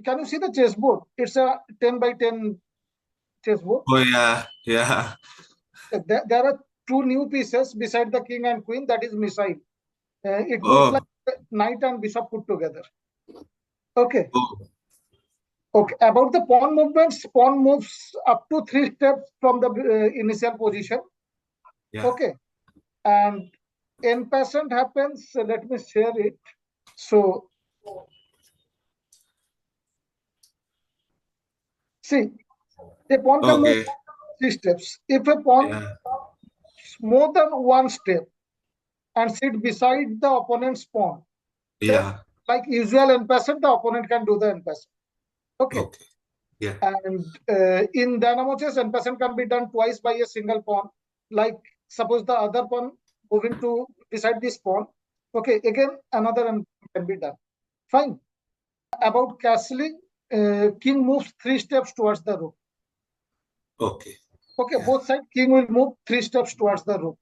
Can you see the chessboard? It's a 10 by 10 chessboard. Oh yeah, yeah. There are two new pieces beside the king and queen. That is missile. It moves like Oh, knight and bishop put together. Okay. oh, Okay. About the pawn movements, pawn moves up to 3 steps from the initial position. yeah. Okay. And in percent happens. Let me share it. So see, a pawn can move Okay. 3 steps. If a pawn Yeah, more than 1 step and sit beside the opponent's pawn, then yeah. like usual in person, the opponent can do the in person. Okay. Okay. Yeah. And in Dynamo Chess, in person can be done twice by a single pawn. Like suppose the other pawn moving to beside this pawn. Okay, again another in can be done. Fine. About castling, king moves 3 steps towards the rook. Okay. Okay, Yeah. both sides king will move 3 steps towards the rook.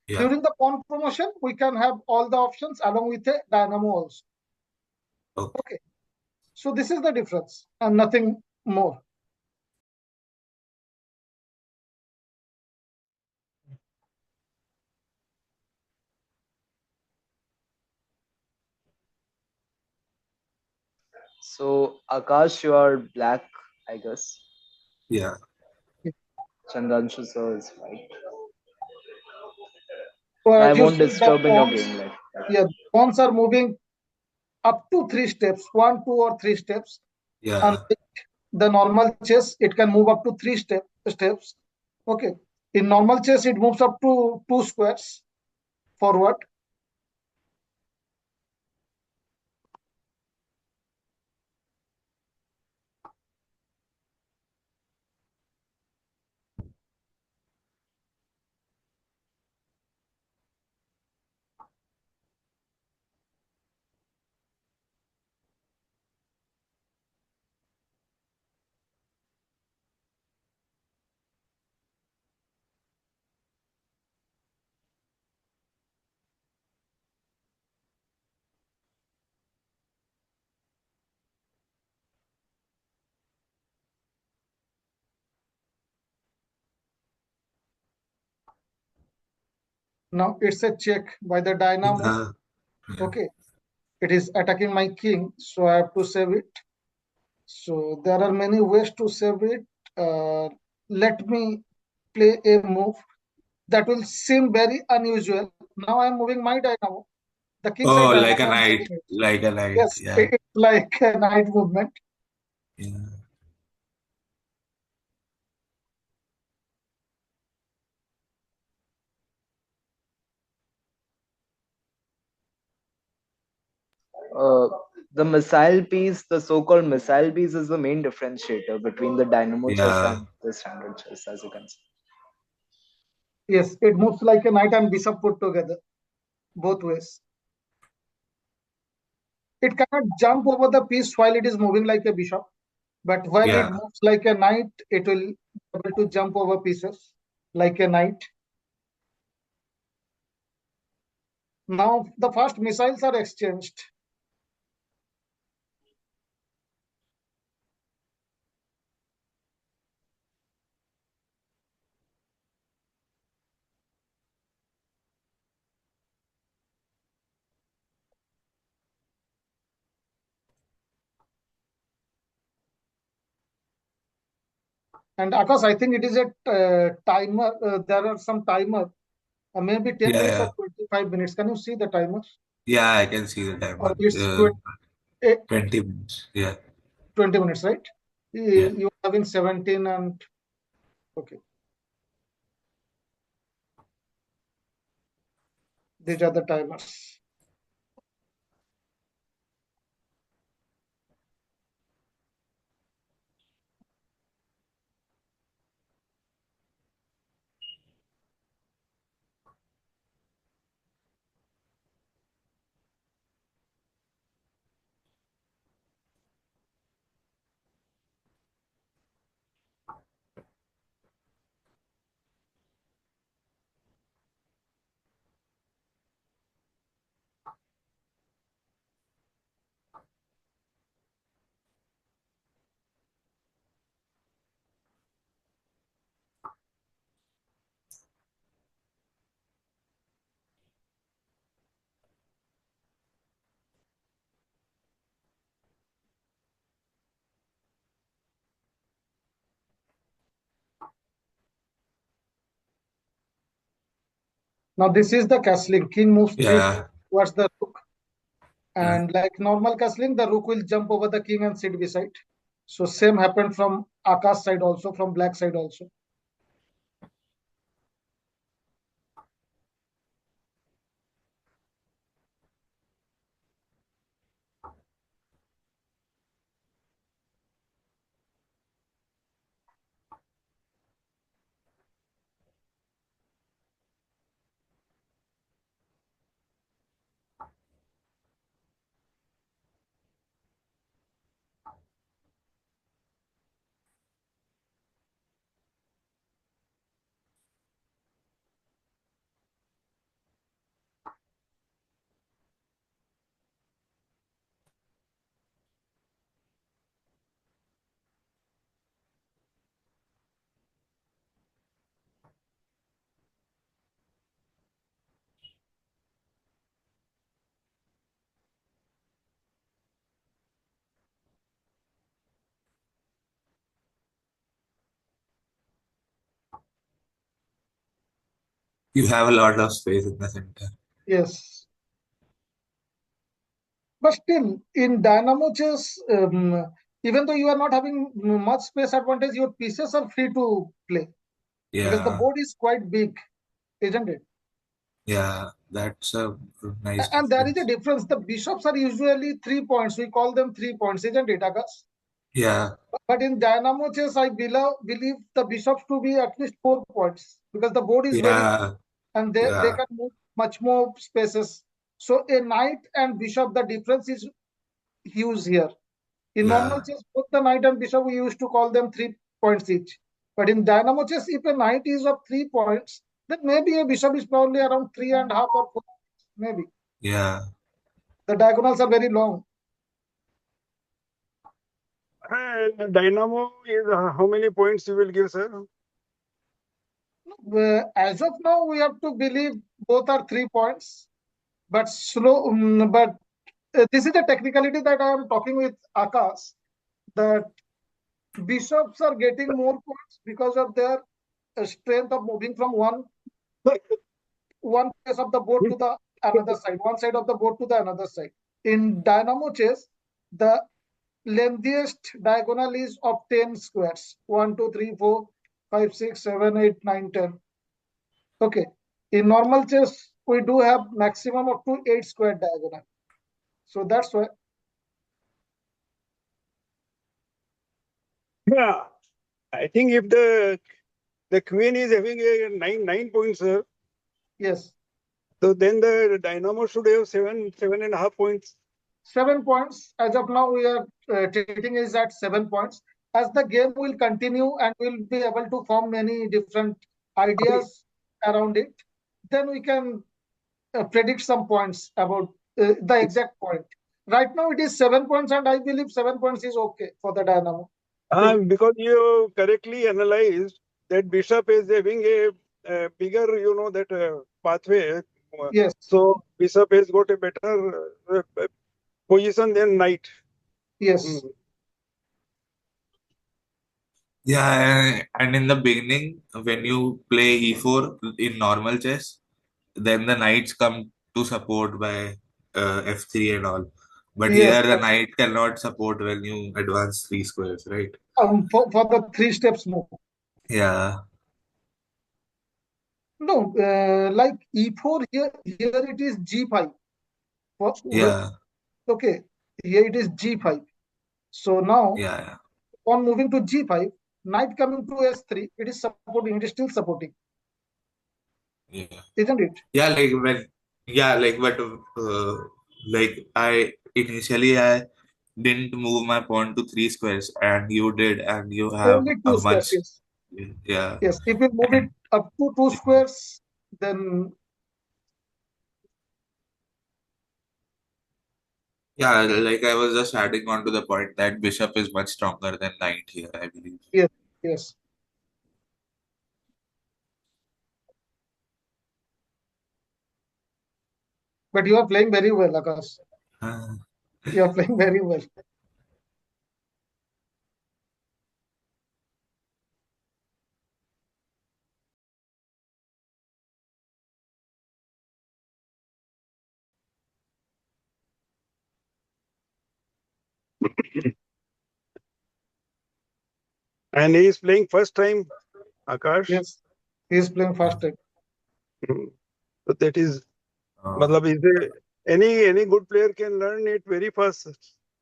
Yeah. During the pawn promotion, we can have all the options along with a dynamo also. Okay. Okay, so this is the difference and nothing more. So Akash, you are black, I guess. Yeah. Chandranshu sir is white. So I as you won't see, the disturb in your pawns, game like that. yeah, pawns are moving up to 3 steps, 1, 2, or 3 steps. Yeah. Unlike the normal chess, it can move up to steps. Okay. In normal chess, it moves up to 2 squares forward. Now it's a check by the Dynamo. Yeah. Okay. It is attacking my king, so I have to save it. So there are many ways to save it. Let me play a move that will seem very unusual. Now I'm moving my Dynamo. The king side Oh, Dynamo, like a I'm knight. saving it. Like a knight. Yes, Yeah. it's like a knight movement. Yeah. Uh, the missile piece, the so-called missile piece, is the main differentiator between the Dynamo chess Yeah. and the standard chess, as you can see. Yes, it moves like a knight and bishop put together, both ways. It cannot jump over the piece while it is moving like a bishop, but while it Yeah. moves like a knight, it will be able to jump over pieces like a knight. Now the first missiles are exchanged. And Akash, I think it is a timer. There are some timer, maybe 10 Yeah. minutes or Yeah. 25 minutes. Can you see the timer? Yeah. I can see the Or timer. it's 20 minutes. Yeah. 20 minutes, right? Yeah. You are having 17 and okay, these are the timers. Now this is the castling. King moves 3 Yeah. towards the rook. Yeah. And like normal castling, the rook will jump over the king and sit beside. So same happened from Akash side also, from black side also. You have a lot of space in the center. Yes. But still, in Dynamo Chess, even though you are not having much space advantage, your pieces are free to play because the Yeah. board is quite big, isn't it? Yeah. That's a nice And there is a difference. difference. The bishops are usually 3 points. We call them 3 points, isn't it, Akash? Yeah. But in Dynamo Chess, I believe the bishops to be at least 4 points because the board is very Yeah. and they Yeah. can move much more spaces. So a knight and bishop, the difference is huge here. In normal Yeah. chess, both the knight and bishop, we used to call them 3 points each. But in Dynamo Chess, if a knight is of 3 points, then maybe a bishop is probably around 3.5 or 4, maybe. Yeah. The diagonals are very long. And Dynamo is how many points you will give, sir? As of now, we have to believe both are 3 points. But this is a technicality that I am talking with Akash, that bishops are getting more points because of their strength of moving from one place of the board to the another side, one side of the board to the another side. In Dynamo Chess, the lengthiest diagonal is of 10 squares. 1, 2, 3, 4, 5, 6, 7, 8, 9, 10. Okay. In normal chess, we do have maximum up to 8 square diagonal. So that's why. Yeah, I think if the queen is having a nine points, sir, Yes. so then the Dynamo should have 7.5 points. 7 points. As of now, we are treating is at 7 points. As the game will continue and we'll be able to form many different ideas around it, then we can predict some points about the exact point. Right now, it is 7 points, and I believe 7 points is okay for the Dynamo. Because you correctly analyzed that bishop is having a bigger, that pathway. Yes, So bishop has got a better position than knight. yes, Mm. Yeah. And in the beginning, when you play e4 in normal chess, then the knights come to support by f3 and all. But yes. here the knight cannot support when you advance three squares, right? For the 3 steps move. Yeah. No, like e4 here it is g5. Yeah. Okay, here it is g5. So now Yeah. on moving to g5, knight coming to s3, it is supporting. It is still supporting, Yeah. isn't it? Yeah. But like I didn't move my pawn to three squares, and you did, and you have Only a two squares. much. Yes, Yeah. yes. If you move it And up to 2 squares, then yeah, like I was just adding on to the point that bishop is much stronger than knight here, I believe. yes, yes. But you are playing very well, Akash. You are playing very well. And he is playing first time, Akash. Yes, he is playing first time. So that is, Uh, matlab, any good player can learn it very fast.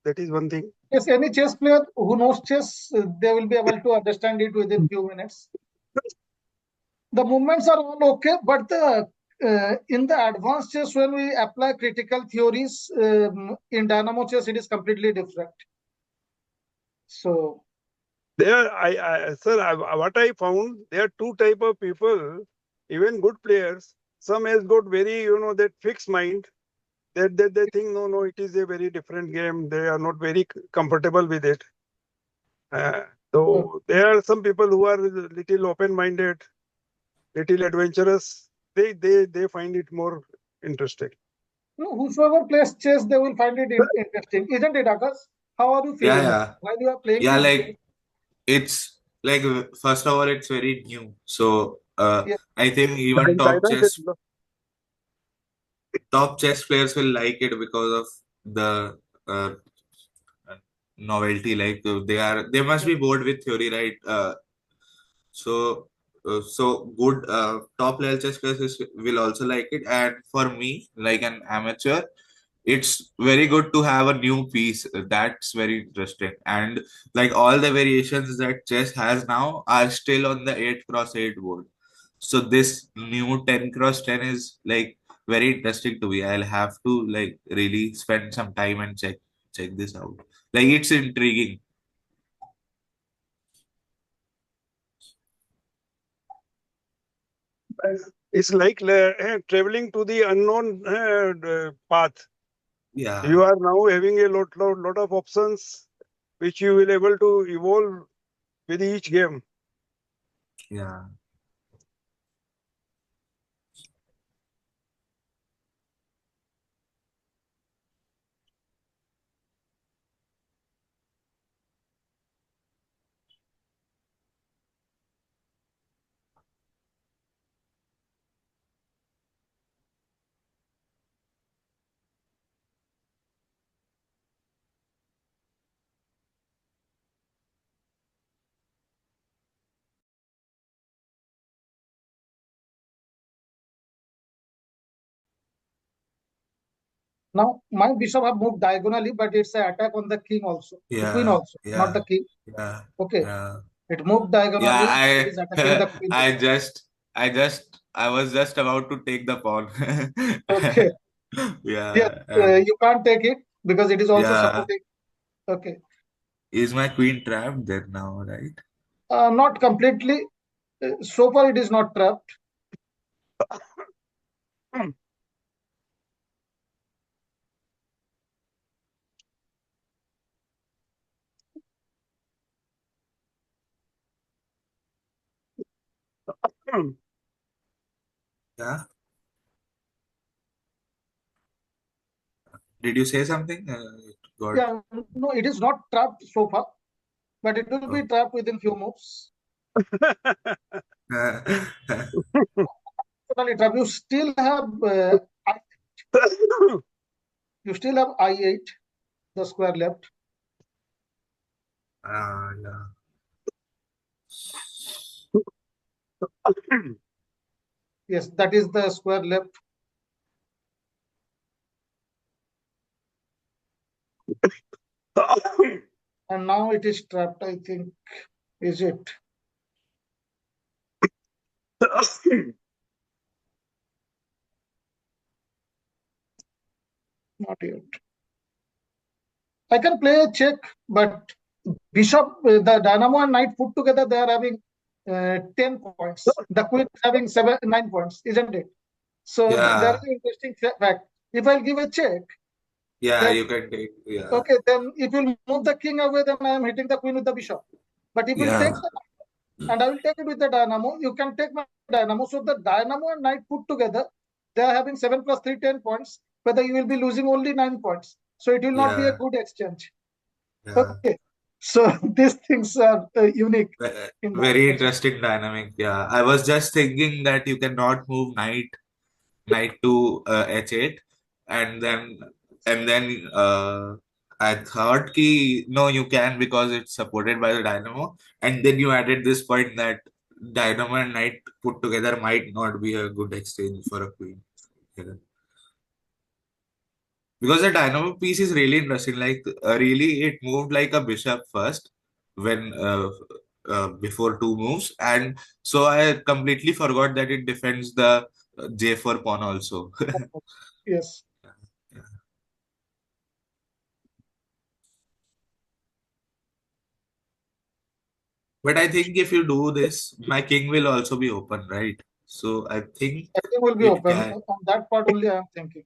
That is one thing. Yes, any chess player who knows chess, they will be able to understand it within few minutes. The movements are all okay, but the in the advanced chess, when we apply critical theories in Dynamo chess, it is completely different. So There, sir, what I found, there are two type of people, even good players. Some has got very, that fixed mind that they think no, it is a very different game. They are not very comfortable with it. Uh, so there are some people who are little open-minded, little adventurous. They find it more interesting. whosoever plays chess, they will find it interesting, isn't it, Akash? How are you yeah, feeling yeah, while you are playing yeah. this Like game? it's like first of all, it's very new. So Yeah. I think even Guidance top chess players will like it because of the uh, novelty. Like they must be bored with theory, right? So good top level chess players will also like it, and for me, like an amateur, it's very good to have a new piece. That's very interesting, and like all the variations that chess has now are still on the 8x8 board. So this new 10x10 is like very interesting to me. I'll have to like really spend some time and check this out. Like it's intriguing. It's like traveling to the unknown path. Yeah, You are now having a lot of options which you will able to evolve with each game. yeah. Now my bishop have moved diagonally, but it's an attack on the king also, the queen Yeah, also, not yeah, the king. yeah, Okay, yeah, it moved yeah. diagonally. It is attacking the queen I also. just, I was just about to take the pawn. Okay. Yes, Yeah, and you can't take it because it is also yeah. supporting. Okay, Is my queen trapped there now, right? not completely. So far, it is not trapped. Yeah. Did you say something? God. Yeah, no, it is not trapped so far, but it will Oh. be trapped within few moves. Totally trapped. You still have you still have I8, the square left. Yeah. Yes, that is the square left. And now it is trapped, I think. Is it? Not yet. I can play a check, but bishop, the Dynamo and knight put together, they are having 10 points. The queen is having 9 points, isn't it? So there is Yeah. an interesting fact. If I give a check, Yeah, then you can take. Yeah. okay, then if you move the king away, then I am hitting the queen with the bishop. But if you take Yeah. the and I will take it with the Dynamo, you can take my Dynamo. So the Dynamo and knight put together, they are having 7 plus 3, 10 points. Whether you will be losing only 9 points. So it will not be a Yeah. good exchange. Yeah. Okay. So these things are unique in Very Dynamo chess. interesting dynamic. Yeah. I was just thinking that you cannot move knight to h8 and then I thought ki no, you can because it's supported by the Dynamo, and then you added this point that Dynamo and Knight put together might not be a good exchange for a queen. Yeah. Because the Dynamo piece is really interesting. Like really, it moved like a bishop first when before two moves, and so I completely forgot that it defends the J4 pawn also. Yes. But I think if you do this, my king will also be open, right? So I think Everything will be it open. can. On that part only I am thinking.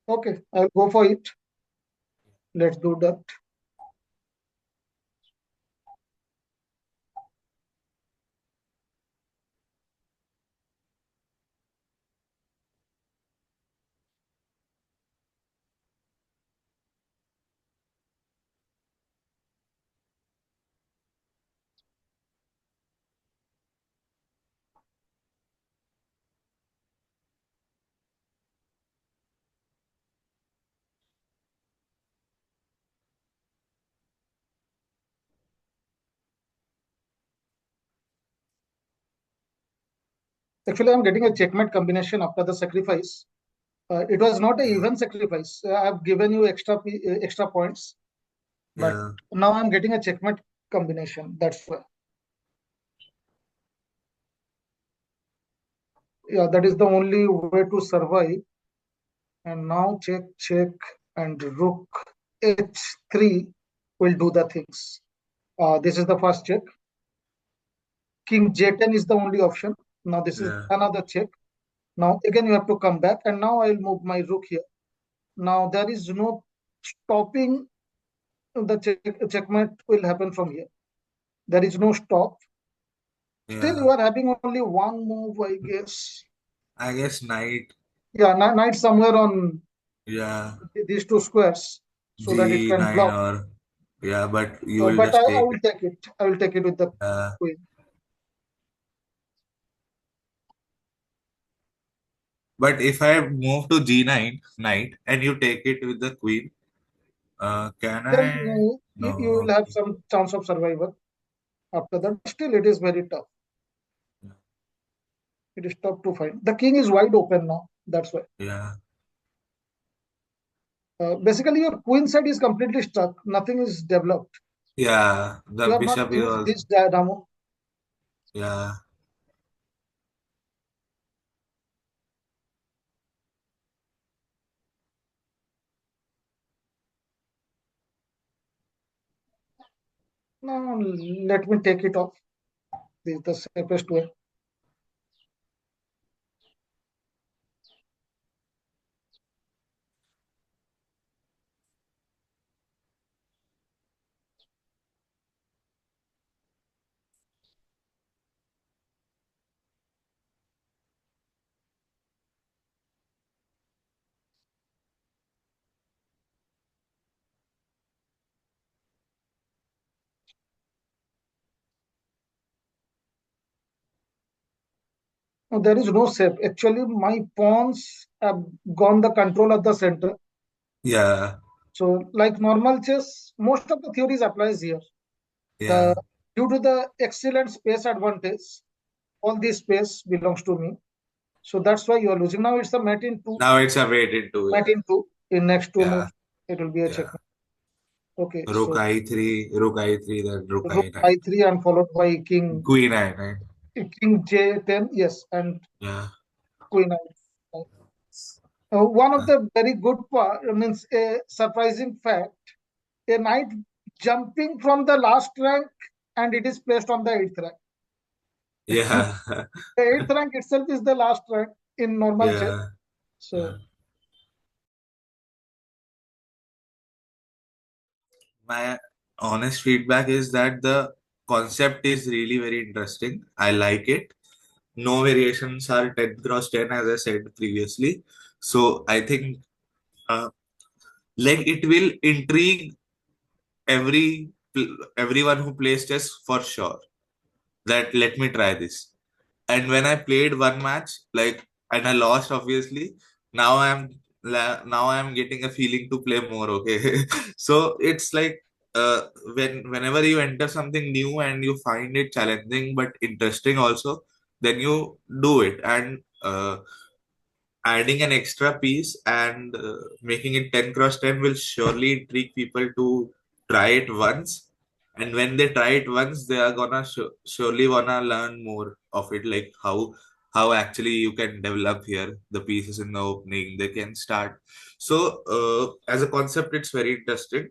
Okay, I'll go for it. Let's do that. Actually, I'm getting a checkmate combination after the sacrifice. It was not an Yeah, even sacrifice. I've given you extra points, but yeah, now I'm getting a checkmate combination. That's why. Yeah, that is the only way to survive. And now check, check, and rook h3 will do the things. This is the first check. King j10 is the only option. Now this is yeah, another check. Now again you have to come back, and now I'll move my rook here. Now there is no stopping. The checkmate will happen from here. There is no stop. Still, yeah. you are having only one move, I guess. I guess knight. Yeah, knight somewhere on Yeah, these two squares so that it can G9 block. or yeah, but you will But just I take will it. take it. I will take it with the Uh, queen. but if I move to G9 knight and you take it with the queen, can Then I? you No. will have Okay. some chance of survival after that. Still, it is very tough. It is tough to find. The king is wide open now. That's why. Yeah. Basically, your queen side is completely stuck. Nothing is developed. Yeah. You The have not bishop is used also. this Dynamo. Yeah. No, let me take it off. This is the safest way. No, there is no safe. Actually, my pawns have gone the control of the center. Yeah. So, like normal chess, most of the theories applies here. The Yeah. due to the excellent space advantage, all this space belongs to me. So that's why you are losing. Now it's a mate in two, Now it's a wait into mate yeah. in two. In next two Yeah. moves, it will be a Yeah. checkmate. Okay, Rook so I3, Rook I3, then Rook rook I9. I3 and followed by Queen I9. king J10, yes, and Yeah. queen I9. One of Uh, the very good part means a surprising fact: a knight jumping from the last rank and it is placed on the eighth rank. yeah. The eighth rank itself is the last rank in normal chess. Yeah. Yeah. So My honest feedback is that the concept is really very interesting. I like it. No variations are 10 cross 10, as I said previously. So I think uh, like it will intrigue everyone who plays chess for sure. that let me try this. And when I played one match, like, and I lost, obviously, now now I'm getting a feeling to play more. Okay, so it's like whenever you enter something new and you find it challenging but interesting also, then you do it. And adding an extra piece and making it 10 cross 10 will surely intrigue people to try it once. And when they try it once, they are gonna surely wanna learn more of it, like how actually you can develop here the pieces in the opening. They can start. So as a concept, it's very interesting.